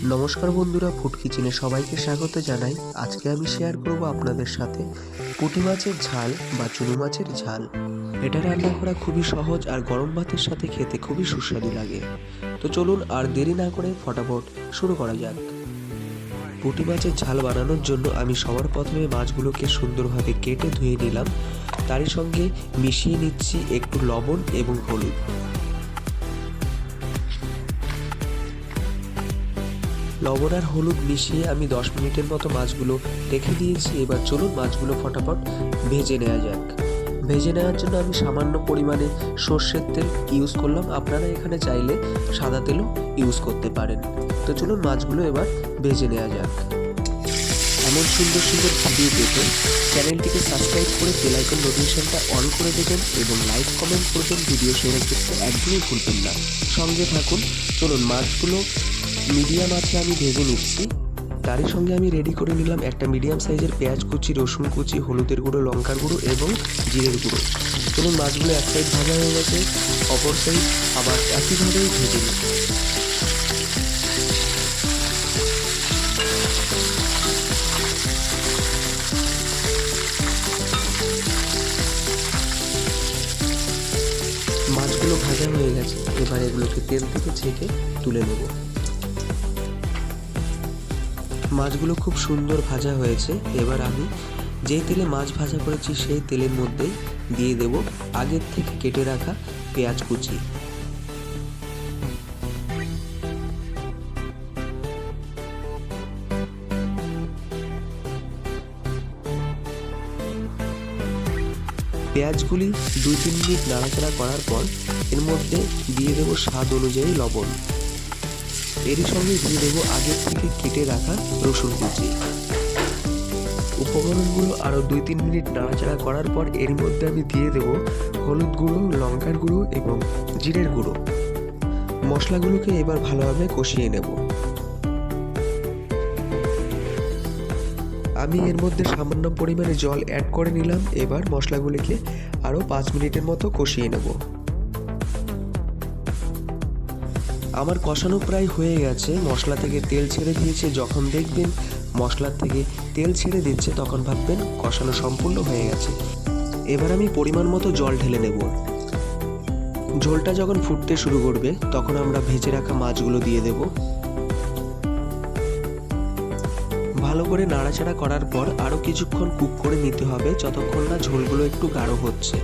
নমস্কার বন্ধুরা, ফুড কিচেনে সবাইকে স্বাগত জানাই। আজকে আমি শেয়ার করব আপনাদের সাথে পুঁটি মাছের ঝাল বা চুনো মাছের ঝাল। এটা রান্না করা খুবই সহজ আর গরম ভাতের সাথে খেতে খুবই সুস্বাদু লাগে। তো চলুন আর দেরি না করে ফটাফট শুরু করা যাক। পুঁটি মাছের ঝাল বানানোর জন্য আমি সবার প্রথমে মাছগুলোকে সুন্দরভাবে কেটে ধুয়ে নিলাম। তারই সঙ্গে মিশিয়ে নিচ্ছি একটু লবণ এবং হলুদ। লবণ আর হলুদ মিশিয়ে আমি 10 মিনিটের মতো মাছগুলো রেখে দিয়েছি। এবার চলুন মাছগুলো ফটাফট ভেজে নেওয়া যাক। ভেজে নেওয়ার জন্য আমি সামান্য পরিমাণে সর্ষের তেল ইউজ করলাম। আপনারা এখানে চাইলে সাদা তেলও ইউজ করতে পারেন। তো চলুন মাছগুলো এবার ভেজে নেওয়া যাক। এমন সুন্দর সুন্দর ভিডিও পেতে চ্যানেলটিকে সাবস্ক্রাইব করে বেল আইকন নোটিফিকেশনটা অন করে দেবেন এবং লাইক কমেন্ট করবেন। ভিডিও শেয়ার করতে একদমই ভুলবেন না। সঙ্গে থাকুন। চলুন মাছগুলো মিডিয়াম আছে আমি ভেজে নিচ্ছি। তারই সঙ্গে আমি রেডি করে নিলাম একটা মিডিয়াম সাইজের পেঁয়াজ কুচি, রসুন কুচি, হলুদের গুঁড়ো, লঙ্কার গুঁড়ো এবং জিরের গুঁড়ো। চলুন মাছগুলো এক সাইড ভাজা হয়ে গেছে, অপর সাইড আবার একইভাবেই ভেজে নিই। মাছগুলো ভাজা হয়ে গেছে, এবার এগুলোকে তেল থেকে ছেঁকে তুলে নেব। মাছগুলো খুব সুন্দর ভাজা হয়েছে। এবার আমি যেই তেলে মাছ ভাজা করেছি সেই তেলের মধ্যেই দিয়ে দেব আগের থেকে কেটে রাখা পেঁয়াজ কুচি। পেঁয়াজগুলি 2-3 মিনিট নাড়াচাড়া করার পর এর মধ্যে দিয়ে দেব স্বাদ অনুযায়ী লবণ। এরই সঙ্গে দিয়ে দেবো আগের থেকে কেটে রাখা রসুন কুচি। উপকরণগুলো আরও 2-3 মিনিট নাড়াচাড়া করার পর এর মধ্যে আমি দিয়ে দেবো হলুদ গুঁড়ো, লঙ্কার গুঁড়ো এবং জিরের গুঁড়ো। মশলাগুলোকে এবার ভালোভাবে কষিয়ে নেব। আমি এর মধ্যে সামান্য পরিমাণে জল অ্যাড করে নিলাম। এবার মশলাগুলিকে আরও 5 মিনিটের মতো কষিয়ে নেব। আমার কষানো প্রায় হয়ে গেছে, মশলা থেকে তেল ছেড়ে দিয়েছে। যখন দেখবেন মশলার থেকে তেল ছেড়ে দিচ্ছে তখন ভাববেন কষানো সম্পূর্ণ হয়ে গেছে। এবার আমি পরিমাণ মতো জল ঢেলে নেব। ঝোলটা যখন ফুটতে শুরু করবে তখন আমরা ভেজে রাখা মাছগুলো দিয়ে দেব। ভালো করে নাড়াচাড়া করার পর আরও কিছুক্ষণ কুক করে নিতে হবে, যতক্ষণ না ঝোলগুলো একটু গাঢ় হচ্ছে।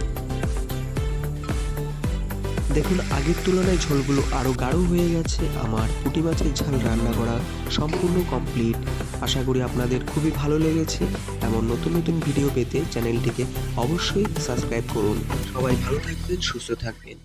দেখুন আগের তুলনায় ঝোলগুলো আরও গাঢ় হয়ে গেছে। আমার পুঁটি মাছের ঝাল রান্না করা সম্পূর্ণ কমপ্লিট। আশা করি আপনাদের খুবই ভালো লেগেছে। এমন নতুন নতুন ভিডিও পেতে চ্যানেলটিকে অবশ্যই সাবস্ক্রাইব করুন। সবাই ভালো থাকবেন, সুস্থ থাকবেন।